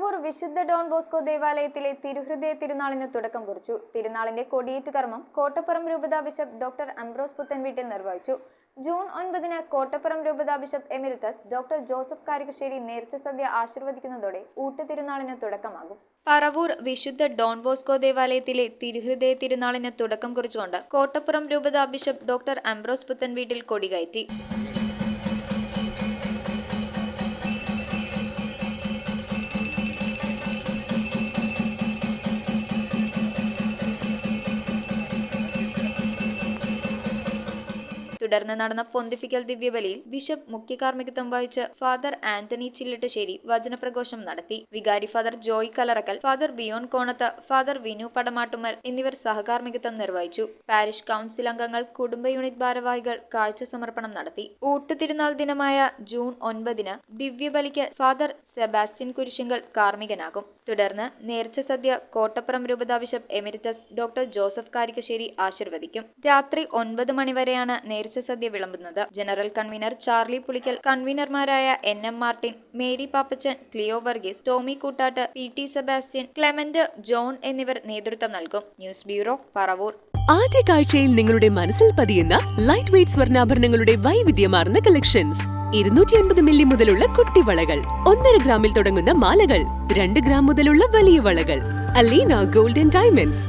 പറവൂർ വിശുദ്ധ Don Bosco ദേവാലയത്തിലെ തിരുഹൃദയ തിരുനാളിന് തുടക്കം കുറിച്ചു. തിരുനാളിന്റെ കൊടിയേറ്റ് കർമ്മം കോട്ടപ്പുറം രൂപതാ ബിഷപ്പ് ഡോക്ടർ അംബ്രോസ് പുത്തൻവീട്ടിൽ നിർവഹിച്ചു. ജൂൺ 9-ന് കോട്ടപ്പുറം രൂപതാ bishop emeritus doctor Joseph Karikkassery നേർച്ച സദ്യ ആശീർവദിക്കുന്നതോടെ ഊട്ടുതിരുനാളിന് തുടക്കമാകും. പറവൂർ വിശുദ്ധ ഡോൺ ബോസ്കോ ദേവാലയത്തിലെ തിരുഹൃദയ തിരുനാളിന് തുടക്കം കുറിച്ചുകൊണ്ട് കോട്ടപ്പുറം രൂപതാ ബിഷപ്പ് ഡോക്ടർ അംബ്രോസ് പുത്തൻവീട്ടിൽ കൊടികയറ്റി. തുടർന്ന് നടന്ന പൊന്തിഫിക്കൽ ദിവ്യബലിയിൽ ബിഷപ്പ് മുഖ്യ കാർമ്മികത്വം വഹിച്ച് ഫാദർ ആന്റണി ചില്ലിട്ടശ്ശേരി വചനപ്രഘോഷം നടത്തി. വികാരി ഫാദർ ജോയ് കലറക്കൽ, ഫാദർ ബിയോൺ കോണത്ത്, ഫാദർ വിനു പടമാട്ടുമ്മൽ എന്നിവർ സഹകാർമ്മികത്വം നിർവഹിച്ചു. പാരിഷ് കൗൺസിൽ അംഗങ്ങൾ, കുടുംബ യൂണിറ്റ് ഭാരവാഹികൾ കാഴ്ച സമർപ്പണം നടത്തി. ഊട്ടുതിരുനാൾ ദിനമായ ജൂൺ 9-ന് ദിവ്യബലിക്ക് ഫാദർ സെബാസ്റ്റ്യൻ കുരിശിങ്കൽ കാർമ്മികനാകും. തുടർന്ന് നേർച്ച സദ്യ കോട്ടപ്പുറം രൂപതാ bishop emeritus doctor Joseph Karikkassery ആശീർവദിക്കും. രാത്രി 9 മണിവരെയാണ് നേർച്ച സദ്യ വിളമ്പുന്നത്. ജനറൽ കൺവീനർ ചാർലി പുളിക്കൽ, കൺവീനർമാരായ NM Martin, Mary Pappachan, Cleo Varghese, Tommy Koottatt, PT Sebastian, Clement John എന്നിവർ നേതൃത്വം നൽകും. News bureau, Paravur. ആദ്യ കാഴ്ചയിൽ നിങ്ങളുടെ മനസ്സിൽ പതിയുന്ന ലൈറ്റ് വെയ്റ്റ് സ്വർണ്ണാഭരണങ്ങളുടെ വൈവിധ്യമാർന്ന കളക്ഷൻസ്. 250 മില്ലി മുതലുള്ള കുട്ടിവളകൾ, 1.5 ഗ്രാമിൽ തുടങ്ങുന്ന മാലകൾ, 2 ഗ്രാം മുതലുള്ള വലിയ വളകൾ. Aleena golden diamonds.